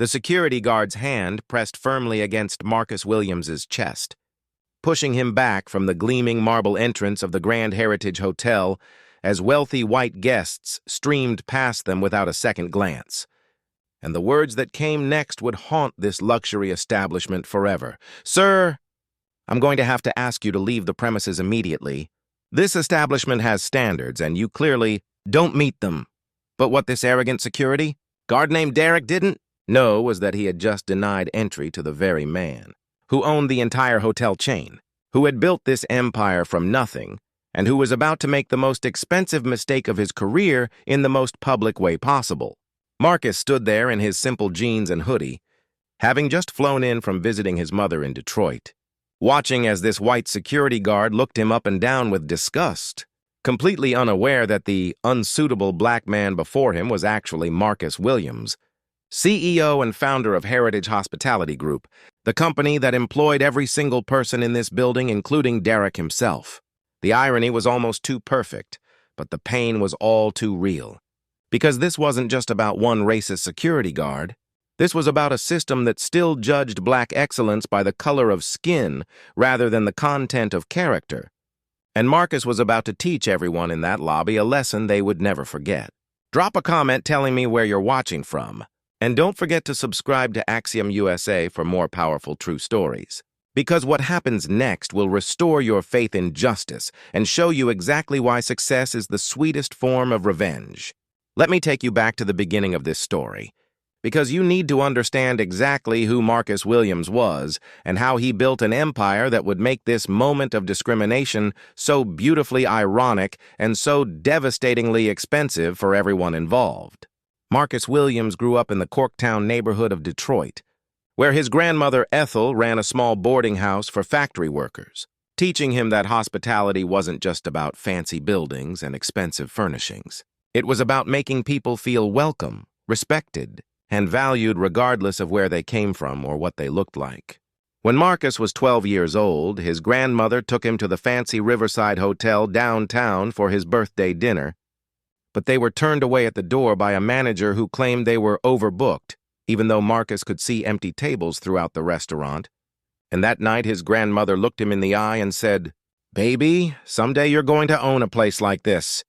The security guard's hand pressed firmly against Marcus Williams's chest, pushing him back from the gleaming marble entrance of the Grand Heritage Hotel as wealthy white guests streamed past them without a second glance. And the words that came next would haunt this luxury establishment forever. "Sir, I'm going to have to ask you to leave the premises immediately. This establishment has standards, and you clearly don't meet them." But what this arrogant security guard named Derek didn't know was that he had just denied entry to the very man who owned the entire hotel chain, who had built this empire from nothing, and who was about to make the most expensive mistake of his career in the most public way possible. Marcus stood there in his simple jeans and hoodie, having just flown in from visiting his mother in Detroit, watching as this white security guard looked him up and down with disgust, completely unaware that the unsuitable black man before him was actually Marcus Williams, CEO and founder of Heritage Hospitality Group, the company that employed every single person in this building, including Derek himself. The irony was almost too perfect, but the pain was all too real. Because this wasn't just about one racist security guard. This was about a system that still judged black excellence by the color of skin rather than the content of character. And Marcus was about to teach everyone in that lobby a lesson they would never forget. Drop a comment telling me where you're watching from. And don't forget to subscribe to Axiom USA for more powerful true stories. Because what happens next will restore your faith in justice and show you exactly why success is the sweetest form of revenge. Let me take you back to the beginning of this story, because you need to understand exactly who Marcus Williams was and how he built an empire that would make this moment of discrimination so beautifully ironic and so devastatingly expensive for everyone involved. Marcus Williams grew up in the Corktown neighborhood of Detroit, where his grandmother Ethel ran a small boarding house for factory workers, teaching him that hospitality wasn't just about fancy buildings and expensive furnishings. It was about making people feel welcome, respected, and valued regardless of where they came from or what they looked like. When Marcus was 12 years old, his grandmother took him to the fancy Riverside Hotel downtown for his birthday dinner, but they were turned away at the door by a manager who claimed they were overbooked, even though Marcus could see empty tables throughout the restaurant. And that night his grandmother looked him in the eye and said, "Baby, someday you're going to own a place like this,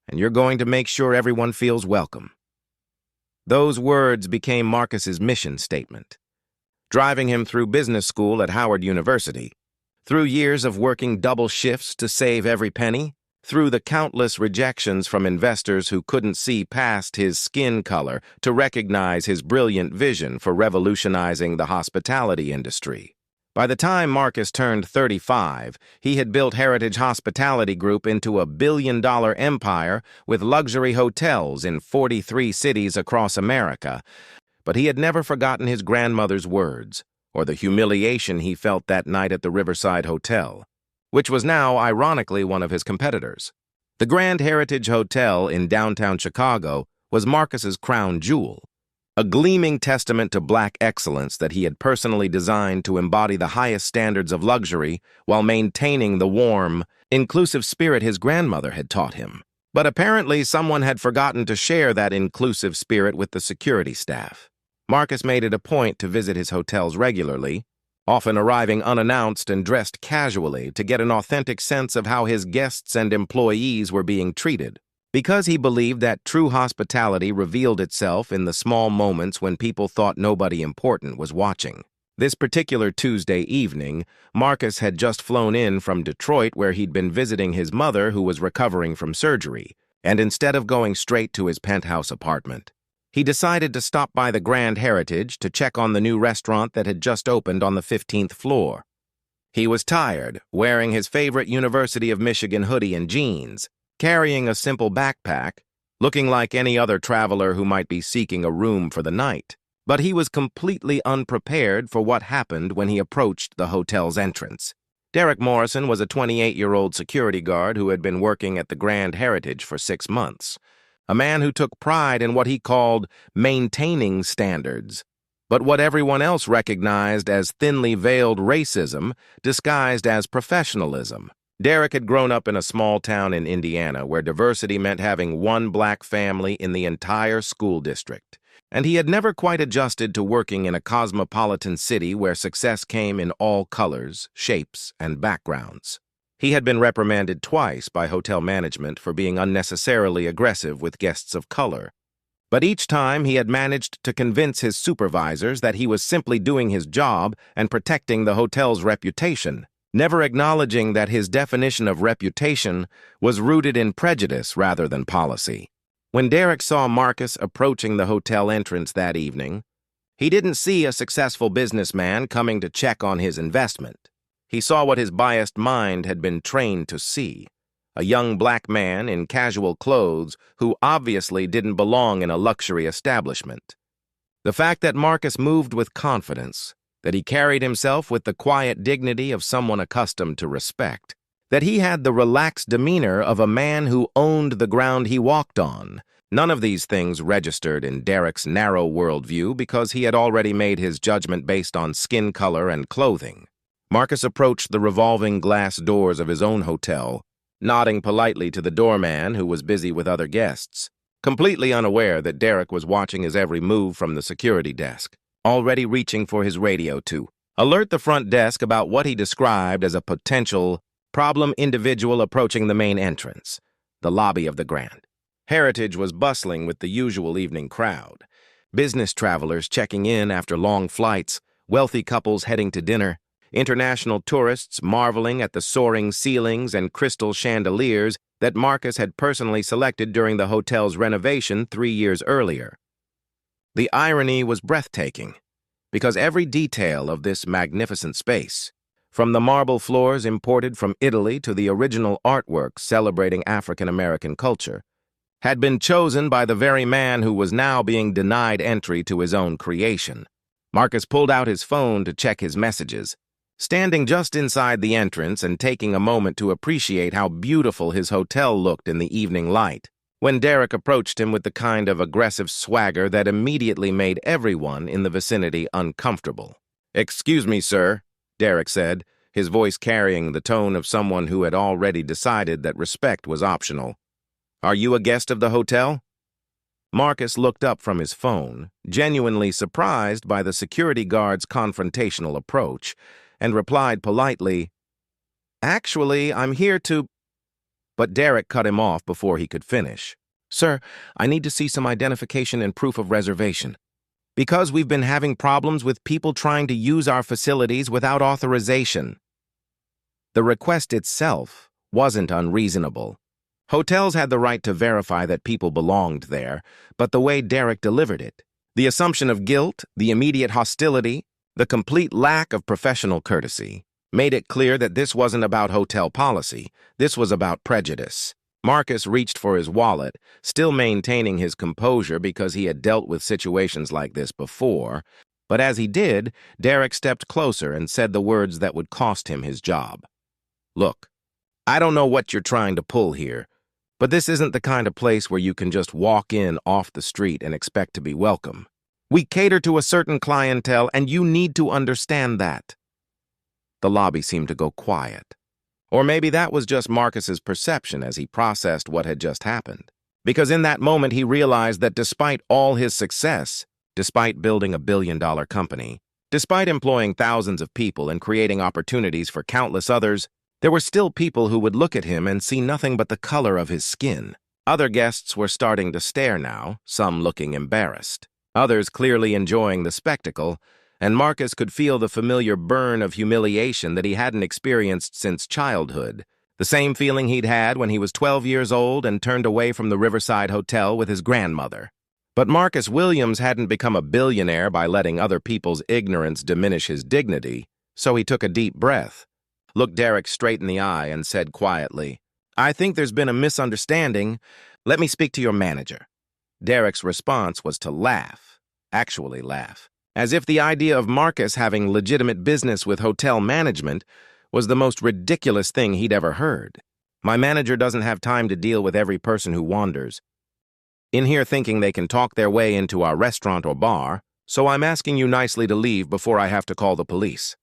and you're going to make sure everyone feels welcome." Those words became Marcus's mission statement, driving him through business school at Howard University, through years of working double shifts to save every penny, through the countless rejections from investors who couldn't see past his skin color to recognize his brilliant vision for revolutionizing the hospitality industry. By the time Marcus turned 35, he had built Heritage Hospitality Group into a billion-dollar empire with luxury hotels in 43 cities across America. But he had never forgotten his grandmother's words, or the humiliation he felt that night at the Riverside Hotel, which was now, ironically, one of his competitors. The Grand Heritage Hotel in downtown Chicago was Marcus's crown jewel, a gleaming testament to black excellence that he had personally designed to embody the highest standards of luxury while maintaining the warm, inclusive spirit his grandmother had taught him. But apparently someone had forgotten to share that inclusive spirit with the security staff. Marcus made it a point to visit his hotels regularly, often arriving unannounced and dressed casually to get an authentic sense of how his guests and employees were being treated. Because he believed that true hospitality revealed itself in the small moments when people thought nobody important was watching. This particular Tuesday evening, Marcus had just flown in from Detroit where he'd been visiting his mother who was recovering from surgery, and instead of going straight to his penthouse apartment, he decided to stop by the Grand Heritage to check on the new restaurant that had just opened on the 15th floor. He was tired, wearing his favorite University of Michigan hoodie and jeans, carrying a simple backpack, looking like any other traveler who might be seeking a room for the night. But he was completely unprepared for what happened when he approached the hotel's entrance. Derek Morrison was a 28-year-old security guard who had been working at the Grand Heritage for 6 months, a man who took pride in what he called maintaining standards, but what everyone else recognized as thinly veiled racism disguised as professionalism. Derek had grown up in a small town in Indiana where diversity meant having one black family in the entire school district. and he had never quite adjusted to working in a cosmopolitan city where success came in all colors, shapes, and backgrounds. He had been reprimanded twice by hotel management for being unnecessarily aggressive with guests of color, but each time he had managed to convince his supervisors that he was simply doing his job and protecting the hotel's reputation, never acknowledging that his definition of reputation was rooted in prejudice rather than policy. When Derek saw Marcus approaching the hotel entrance that evening, he didn't see a successful businessman coming to check on his investment. He saw what his biased mind had been trained to see: a young black man in casual clothes who obviously didn't belong in a luxury establishment. The fact that Marcus moved with confidence, that he carried himself with the quiet dignity of someone accustomed to respect, that he had the relaxed demeanor of a man who owned the ground he walked on, none of these things registered in Derek's narrow worldview because he had already made his judgment based on skin color and clothing. Marcus approached the revolving glass doors of his own hotel, nodding politely to the doorman who was busy with other guests, completely unaware that Derek was watching his every move from the security desk, already reaching for his radio to alert the front desk about what he described as a potential problem individual approaching the main entrance, the lobby of the Grand. Heritage was bustling with the usual evening crowd. Business travelers checking in after long flights, wealthy couples heading to dinner, international tourists marveling at the soaring ceilings and crystal chandeliers that Marcus had personally selected during the hotel's renovation 3 years earlier. The irony was breathtaking, because every detail of this magnificent space, from the marble floors imported from Italy to the original artwork celebrating African-American culture, had been chosen by the very man who was now being denied entry to his own creation. Marcus pulled out his phone to check his messages, standing just inside the entrance and taking a moment to appreciate how beautiful his hotel looked in the evening light, when Derek approached him with the kind of aggressive swagger that immediately made everyone in the vicinity uncomfortable. "Excuse me, sir," Derek said, his voice carrying the tone of someone who had already decided that respect was optional. "Are you a guest of the hotel?" Marcus looked up from his phone, genuinely surprised by the security guard's confrontational approach, and replied politely, "Actually, I'm here to—" But Derek cut him off before he could finish. "Sir, I need to see some identification and proof of reservation, because we've been having problems with people trying to use our facilities without authorization." The request itself wasn't unreasonable. Hotels had the right to verify that people belonged there, but the way Derek delivered it, the assumption of guilt, the immediate hostility, the complete lack of professional courtesy, made it clear that this wasn't about hotel policy, this was about prejudice. Marcus reached for his wallet, still maintaining his composure because he had dealt with situations like this before, but as he did, Derek stepped closer and said the words that would cost him his job. "Look, I don't know what you're trying to pull here, but this isn't the kind of place where you can just walk in off the street and expect to be welcome. We cater to a certain clientele, and you need to understand that." The lobby seemed to go quiet. Or maybe that was just Marcus's perception as he processed what had just happened. Because in that moment he realized that despite all his success, despite building a billion-dollar company, despite employing thousands of people and creating opportunities for countless others, there were still people who would look at him and see nothing but the color of his skin. Other guests were starting to stare now, some looking embarrassed, others clearly enjoying the spectacle, and Marcus could feel the familiar burn of humiliation that he hadn't experienced since childhood, the same feeling he'd had when he was 12 years old and turned away from the Riverside Hotel with his grandmother. But Marcus Williams hadn't become a billionaire by letting other people's ignorance diminish his dignity, so he took a deep breath, looked Derek straight in the eye, and said quietly, "I think there's been a misunderstanding. Let me speak to your manager." Derek's response was to laugh, actually laugh, as if the idea of Marcus having legitimate business with hotel management was the most ridiculous thing he'd ever heard. "My manager doesn't have time to deal with every person who wanders in here thinking they can talk their way into our restaurant or bar, so I'm asking you nicely to leave before I have to call the police."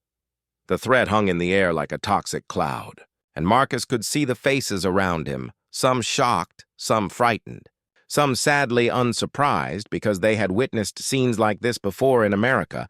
The threat hung in the air like a toxic cloud, and Marcus could see the faces around him, some shocked, some frightened, some sadly unsurprised because they had witnessed scenes like this before in America,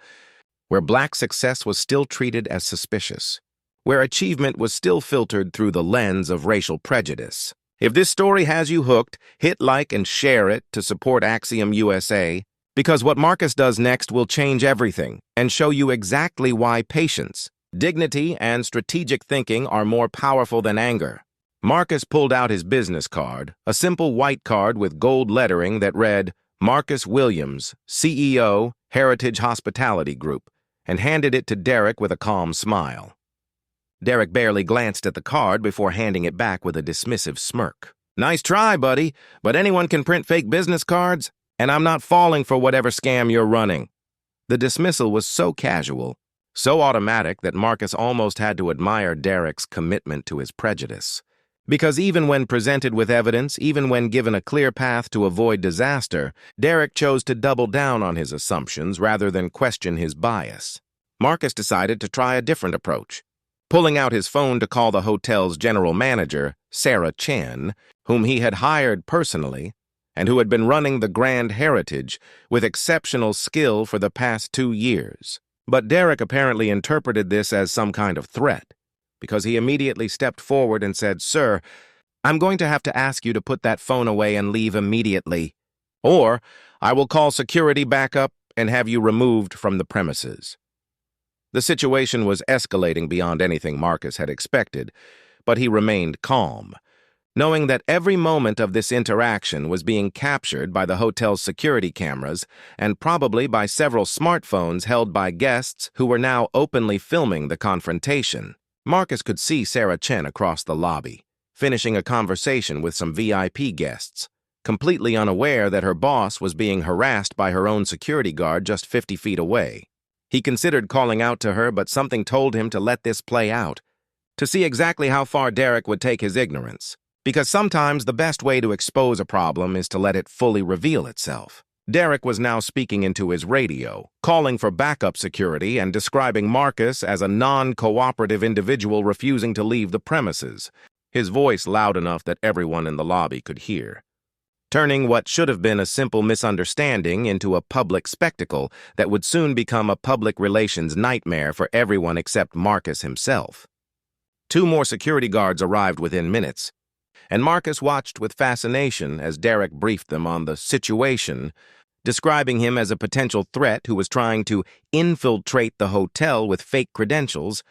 where black success was still treated as suspicious, where achievement was still filtered through the lens of racial prejudice. If this story has you hooked, hit like and share it to support Axiom USA, because what Marcus does next will change everything and show you exactly why patience, dignity, and strategic thinking are more powerful than anger. Marcus pulled out his business card, a simple white card with gold lettering that read, Marcus Williams, CEO, Heritage Hospitality Group, and handed it to Derek with a calm smile. Derek barely glanced at the card before handing it back with a dismissive smirk. Nice try, buddy, but anyone can print fake business cards, and I'm not falling for whatever scam you're running. The dismissal was so casual, so automatic that Marcus almost had to admire Derek's commitment to his prejudice. Because even when presented with evidence, even when given a clear path to avoid disaster, Derek chose to double down on his assumptions rather than question his bias. Marcus decided to try a different approach. Pulling out his phone to call the hotel's general manager, Sarah Chen, whom he had hired personally, and who had been running the Grand Heritage with exceptional skill for the past 2 years. But Derek apparently interpreted this as some kind of threat, because he immediately stepped forward and said, Sir, I'm going to have to ask you to put that phone away and leave immediately, or I will call security backup and have you removed from the premises. The situation was escalating beyond anything Marcus had expected, but he remained calm, knowing that every moment of this interaction was being captured by the hotel's security cameras and probably by several smartphones held by guests who were now openly filming the confrontation. Marcus could see Sarah Chen across the lobby, finishing a conversation with some VIP guests, completely unaware that her boss was being harassed by her own security guard just 50 feet away. He considered calling out to her, but something told him to let this play out, to see exactly how far Derek would take his ignorance, because sometimes the best way to expose a problem is to let it fully reveal itself. Derek was now speaking into his radio, calling for backup security and describing Marcus as a non-cooperative individual refusing to leave the premises, his voice loud enough that everyone in the lobby could hear, turning what should have been a simple misunderstanding into a public spectacle that would soon become a public relations nightmare for everyone except Marcus himself. 2 more security guards arrived within minutes, and Marcus watched with fascination as Derek briefed them on the situation, describing him as a potential threat who was trying to infiltrate the hotel with fake credentials,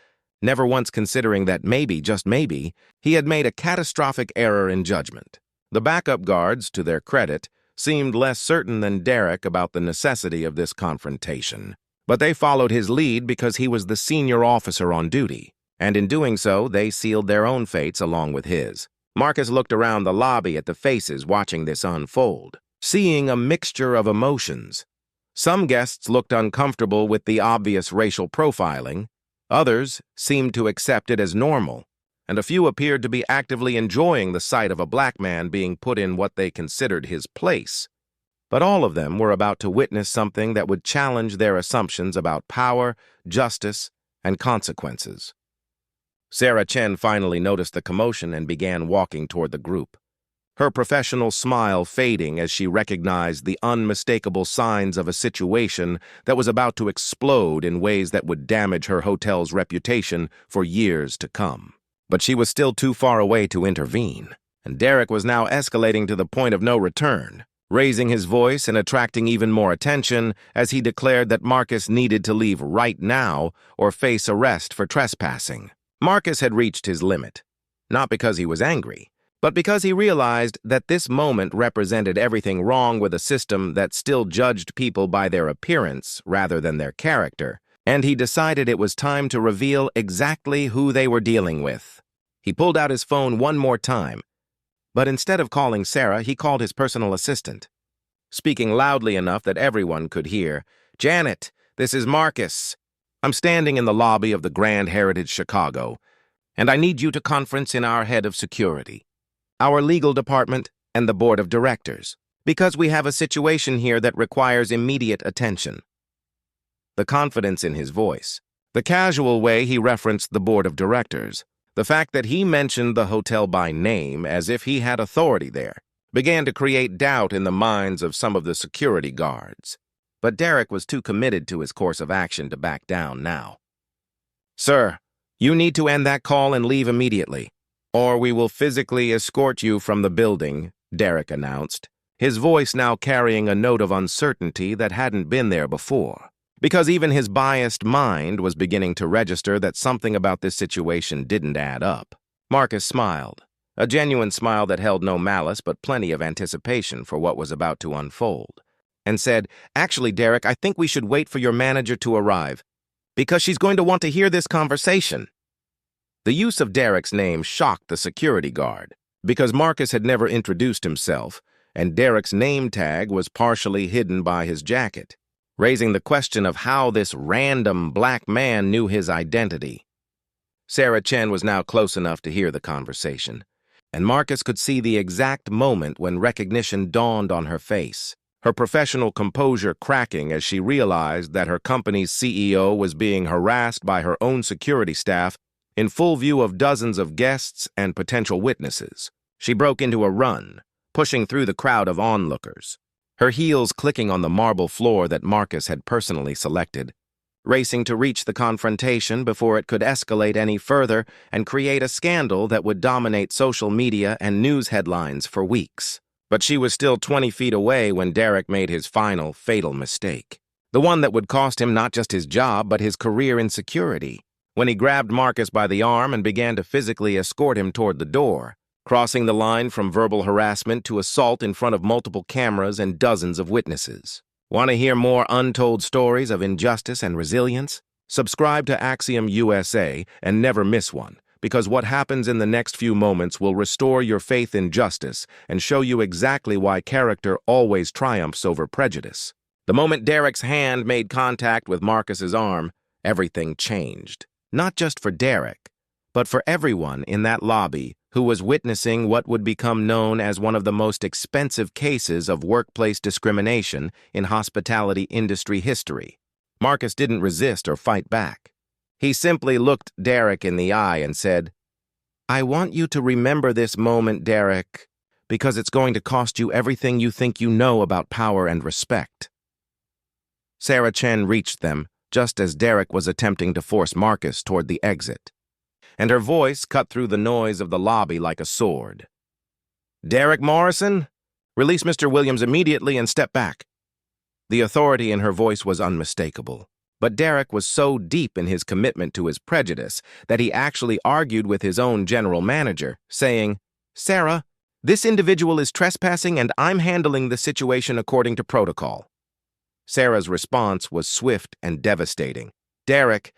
never once considering that maybe, just maybe, he had made a catastrophic error in judgment. The backup guards, to their credit, seemed less certain than Derek about the necessity of this confrontation. But they followed his lead because he was the senior officer on duty, and in doing so, they sealed their own fates along with his. Marcus looked around the lobby at the faces watching this unfold, seeing a mixture of emotions. Some guests looked uncomfortable with the obvious racial profiling, others seemed to accept it as normal, and a few appeared to be actively enjoying the sight of a black man being put in what they considered his place. But all of them were about to witness something that would challenge their assumptions about power, justice, and consequences. Sarah Chen finally noticed the commotion and began walking toward the group, her professional smile fading as she recognized the unmistakable signs of a situation that was about to explode in ways that would damage her hotel's reputation for years to come. But she was still too far away to intervene, and Derek was now escalating to the point of no return, raising his voice and attracting even more attention as he declared that Marcus needed to leave right now or face arrest for trespassing. Marcus had reached his limit, not because he was angry, but because he realized that this moment represented everything wrong with a system that still judged people by their appearance rather than their character, and he decided it was time to reveal exactly who they were dealing with. He pulled out his phone one more time, but instead of calling Sarah, he called his personal assistant, speaking loudly enough that everyone could hear, "Janet, this is Marcus. I'm standing in the lobby of the Grand Heritage Chicago, and I need you to conference in our head of security, our legal department, and the board of directors, because we have a situation here that requires immediate attention." The confidence in his voice, the casual way he referenced the board of directors, the fact that he mentioned the hotel by name as if he had authority there, began to create doubt in the minds of some of the security guards. But Derek was too committed to his course of action to back down now. "Sir, you need to end that call and leave immediately, or we will physically escort you from the building," Derek announced, his voice now carrying a note of uncertainty that hadn't been there before, because even his biased mind was beginning to register that something about this situation didn't add up. Marcus smiled, a genuine smile that held no malice but plenty of anticipation for what was about to unfold, and said, "Actually, Derek, I think we should wait for your manager to arrive, because she's going to want to hear this conversation." The use of Derek's name shocked the security guard, because Marcus had never introduced himself, and Derek's name tag was partially hidden by his jacket, raising the question of how this random black man knew his identity. Sarah Chen was now close enough to hear the conversation, and Marcus could see the exact moment when recognition dawned on her face, her professional composure cracking as she realized that her company's CEO was being harassed by her own security staff in full view of dozens of guests and potential witnesses. She broke into a run, pushing through the crowd of onlookers, her heels clicking on the marble floor that Marcus had personally selected, racing to reach the confrontation before it could escalate any further and create a scandal that would dominate social media and news headlines for weeks. But she was still 20 feet away when Derek made his final, fatal mistake, the one that would cost him not just his job but his career in security, when he grabbed Marcus by the arm and began to physically escort him toward the door, crossing the line from verbal harassment to assault in front of multiple cameras and dozens of witnesses. Want to hear more untold stories of injustice and resilience? Subscribe to Axiom USA and never miss one, because what happens in the next few moments will restore your faith in justice and show you exactly why character always triumphs over prejudice. The moment Derek's hand made contact with Marcus's arm, everything changed. Not just for Derek, but for everyone in that lobby who was witnessing what would become known as one of the most expensive cases of workplace discrimination in hospitality industry history. Marcus didn't resist or fight back. He simply looked Derek in the eye and said, "I want you to remember this moment, Derek, because it's going to cost you everything you think you know about power and respect." Sarah Chen reached them just as Derek was attempting to force Marcus toward the exit, and her voice cut through the noise of the lobby like a sword. "Derek Morrison, release Mr. Williams immediately and step back." The authority in her voice was unmistakable, but Derek was so deep in his commitment to his prejudice that he actually argued with his own general manager, saying, "Sarah, this individual is trespassing and I'm handling the situation according to protocol." Sarah's response was swift and devastating. "Derek,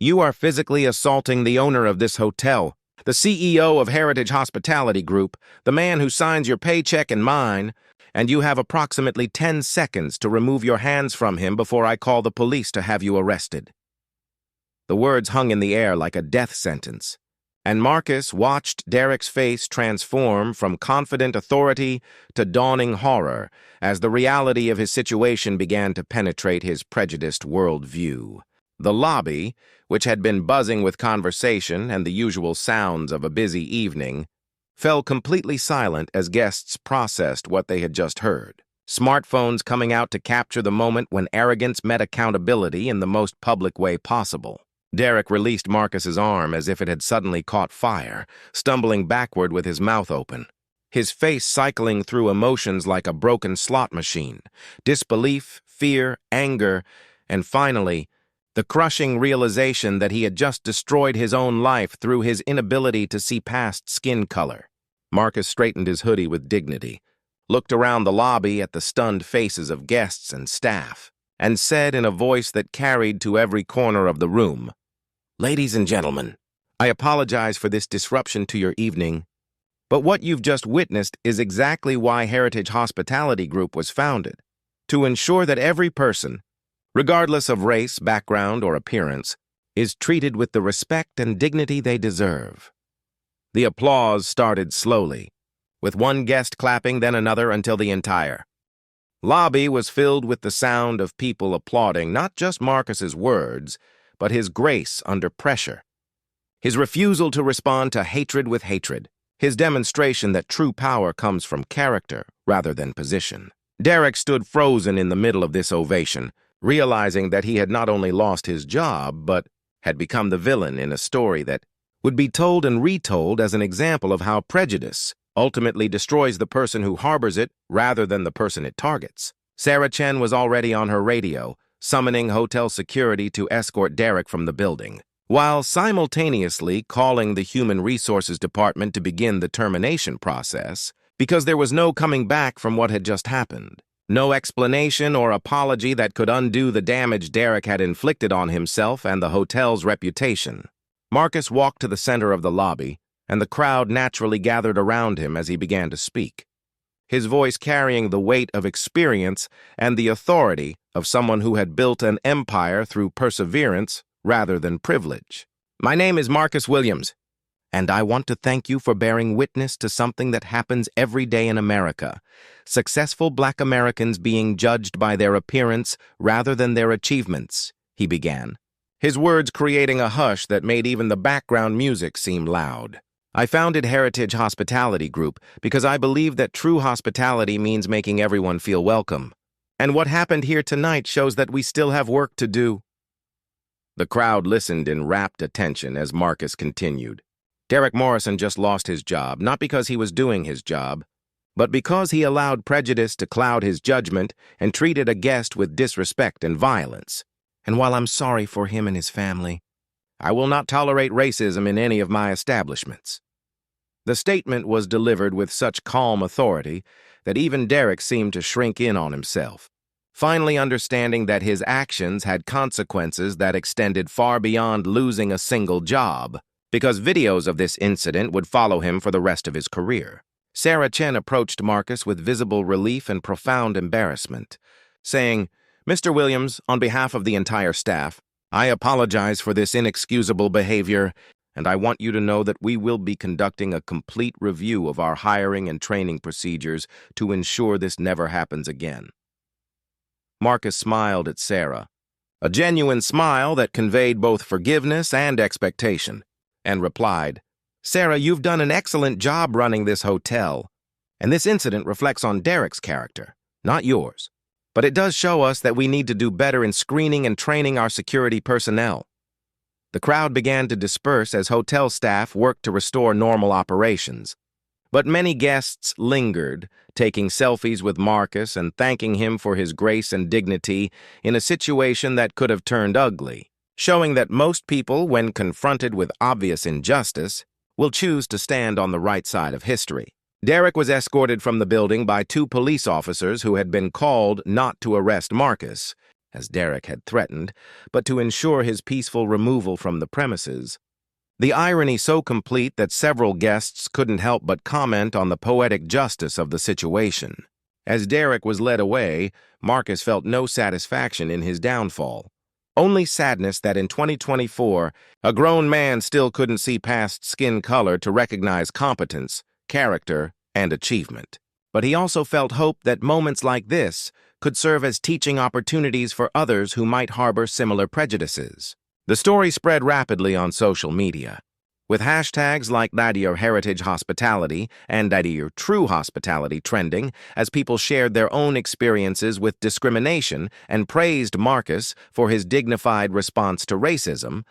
you are physically assaulting the owner of this hotel, the CEO of Heritage Hospitality Group, the man who signs your paycheck and mine, and you have approximately 10 seconds to remove your hands from him before I call the police to have you arrested." The words hung in the air like a death sentence, and Marcus watched Derek's face transform from confident authority to dawning horror as the reality of his situation began to penetrate his prejudiced worldview. The lobby, which had been buzzing with conversation and the usual sounds of a busy evening, fell completely silent as guests processed what they had just heard, smartphones coming out to capture the moment when arrogance met accountability in the most public way possible. Derek released Marcus's arm as if it had suddenly caught fire, stumbling backward with his mouth open, his face cycling through emotions like a broken slot machine, disbelief, fear, anger, and finally, the crushing realization that he had just destroyed his own life through his inability to see past skin color. Marcus straightened his hoodie with dignity, looked around the lobby at the stunned faces of guests and staff, and said in a voice that carried to every corner of the room, "Ladies and gentlemen, I apologize for this disruption to your evening, but what you've just witnessed is exactly why Heritage Hospitality Group was founded, to ensure that every person, regardless of race, background, or appearance, is treated with the respect and dignity they deserve." The applause started slowly, with one guest clapping, then another, until the entire lobby was filled with the sound of people applauding not just Marcus's words, but his grace under pressure, his refusal to respond to hatred with hatred, his demonstration that true power comes from character rather than position. Derek stood frozen in the middle of this ovation, realizing that he had not only lost his job, but had become the villain in a story that would be told and retold as an example of how prejudice ultimately destroys the person who harbors it rather than the person it targets. Sarah Chen was already on her radio, summoning hotel security to escort Derek from the building, while simultaneously calling the Human Resources Department to begin the termination process, because there was no coming back from what had just happened. No explanation or apology that could undo the damage Derek had inflicted on himself and the hotel's reputation. Marcus walked to the center of the lobby, and the crowd naturally gathered around him as he began to speak, his voice carrying the weight of experience and the authority of someone who had built an empire through perseverance rather than privilege. My name is Marcus Williams, and I want to thank you for bearing witness to something that happens every day in America: successful Black Americans being judged by their appearance rather than their achievements, he began, his words creating a hush that made even the background music seem loud. I founded Heritage Hospitality Group because I believe that true hospitality means making everyone feel welcome. And what happened here tonight shows that we still have work to do. The crowd listened in rapt attention as Marcus continued. Derek Morrison just lost his job, not because he was doing his job, but because he allowed prejudice to cloud his judgment and treated a guest with disrespect and violence. And while I'm sorry for him and his family, I will not tolerate racism in any of my establishments. The statement was delivered with such calm authority that even Derek seemed to shrink in on himself, finally understanding that his actions had consequences that extended far beyond losing a single job, because videos of this incident would follow him for the rest of his career. Sarah Chen approached Marcus with visible relief and profound embarrassment, saying, "Mr. Williams, on behalf of the entire staff, I apologize for this inexcusable behavior, and I want you to know that we will be conducting a complete review of our hiring and training procedures to ensure this never happens again." Marcus smiled at Sarah, a genuine smile that conveyed both forgiveness and expectation, and replied, "Sarah, you've done an excellent job running this hotel, and this incident reflects on Derek's character, not yours. But it does show us that we need to do better in screening and training our security personnel." The crowd began to disperse as hotel staff worked to restore normal operations. But many guests lingered, taking selfies with Marcus and thanking him for his grace and dignity in a situation that could have turned ugly, showing that most people, when confronted with obvious injustice, will choose to stand on the right side of history. Derek was escorted from the building by 2 police officers who had been called not to arrest Marcus, as Derek had threatened, but to ensure his peaceful removal from the premises. The irony so complete that several guests couldn't help but comment on the poetic justice of the situation. As Derek was led away, Marcus felt no satisfaction in his downfall, only sadness that in 2024, a grown man still couldn't see past skin color to recognize competence, character, and achievement. But he also felt hope that moments like this could serve as teaching opportunities for others who might harbor similar prejudices. The story spread rapidly on social media, with hashtags like "That Your Heritage Hospitality" and "That Your True Hospitality" trending as people shared their own experiences with discrimination and praised Marcus for his dignified response to racism,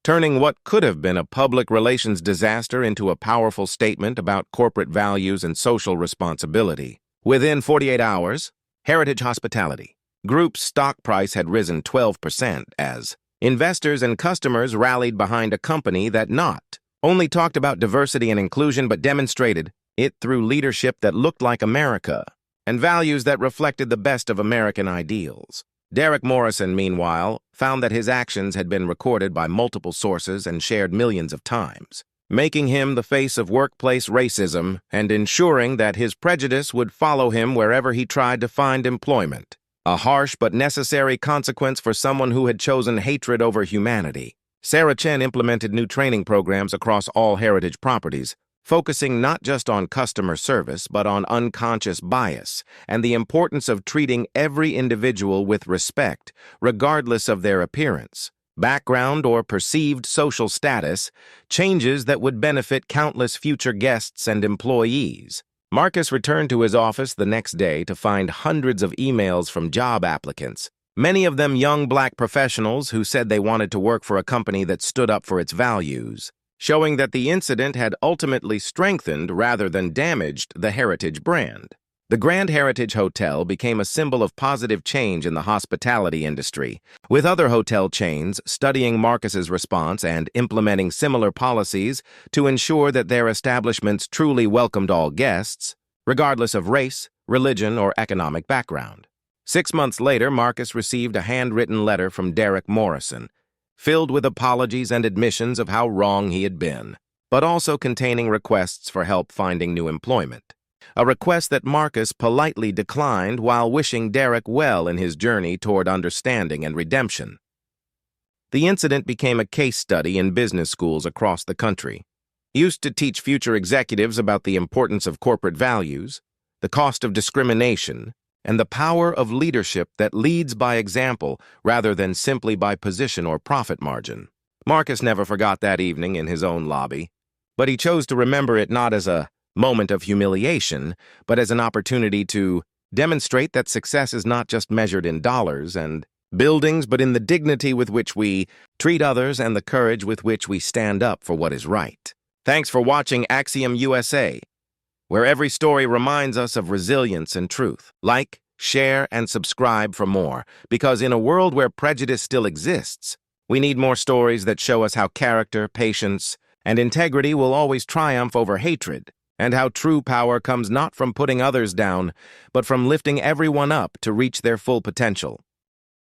turning what could have been a public relations disaster into a powerful statement about corporate values and social responsibility. Within 48 hours, Heritage Hospitality Group's stock price had risen 12% as investors and customers rallied behind a company that not only talked about diversity and inclusion but demonstrated it through leadership that looked like America and values that reflected the best of American ideals. Derek Morrison, meanwhile, found that his actions had been recorded by multiple sources and shared millions of times, making him the face of workplace racism and ensuring that his prejudice would follow him wherever he tried to find employment. A harsh but necessary consequence for someone who had chosen hatred over humanity. Sarah Chen implemented new training programs across all Heritage properties, focusing not just on customer service but on unconscious bias and the importance of treating every individual with respect, regardless of their appearance, background, or perceived social status, changes that would benefit countless future guests and employees. Marcus returned to his office the next day to find hundreds of emails from job applicants, many of them young black professionals who said they wanted to work for a company that stood up for its values, showing that the incident had ultimately strengthened rather than damaged the Heritage brand. The Grand Heritage Hotel became a symbol of positive change in the hospitality industry, with other hotel chains studying Marcus's response and implementing similar policies to ensure that their establishments truly welcomed all guests, regardless of race, religion, or economic background. 6 months later, Marcus received a handwritten letter from Derek Morrison, filled with apologies and admissions of how wrong he had been, but also containing requests for help finding new employment. A request that Marcus politely declined while wishing Derek well in his journey toward understanding and redemption. The incident became a case study in business schools across the country, used to teach future executives about the importance of corporate values, the cost of discrimination, and the power of leadership that leads by example rather than simply by position or profit margin. Marcus never forgot that evening in his own lobby, but he chose to remember it not as a moment of humiliation, but as an opportunity to demonstrate that success is not just measured in dollars and buildings, but in the dignity with which we treat others and the courage with which we stand up for what is right. Thanks for watching Axiom USA, where every story reminds us of resilience and truth. Like, share, and subscribe for more, because in a world where prejudice still exists, we need more stories that show us how character, patience, and integrity will always triumph over hatred, and how true power comes not from putting others down, but from lifting everyone up to reach their full potential.